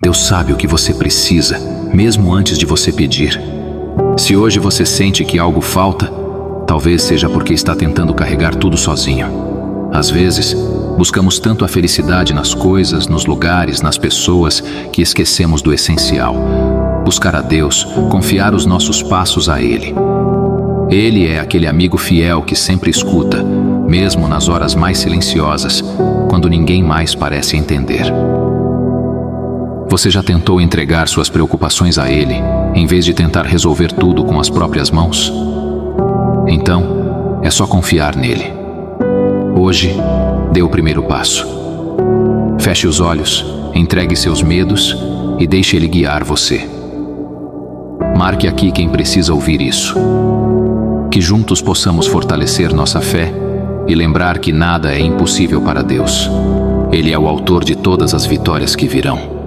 Deus sabe o que você precisa, mesmo antes de você pedir. Se hoje você sente que algo falta, talvez seja porque está tentando carregar tudo sozinho. Às vezes, buscamos tanto a felicidade nas coisas, nos lugares, nas pessoas, que esquecemos do essencial. Buscar a Deus, confiar os nossos passos a Ele. Ele é aquele amigo fiel que sempre escuta, mesmo nas horas mais silenciosas, quando ninguém mais parece entender. Você já tentou entregar suas preocupações a Ele, em vez de tentar resolver tudo com as próprias mãos? Então, é só confiar nele. Hoje, dê o primeiro passo. Feche os olhos, entregue seus medos e deixe Ele guiar você. Marque aqui quem precisa ouvir isso. Que juntos possamos fortalecer nossa fé e lembrar que nada é impossível para Deus. Ele é o autor de todas as vitórias que virão.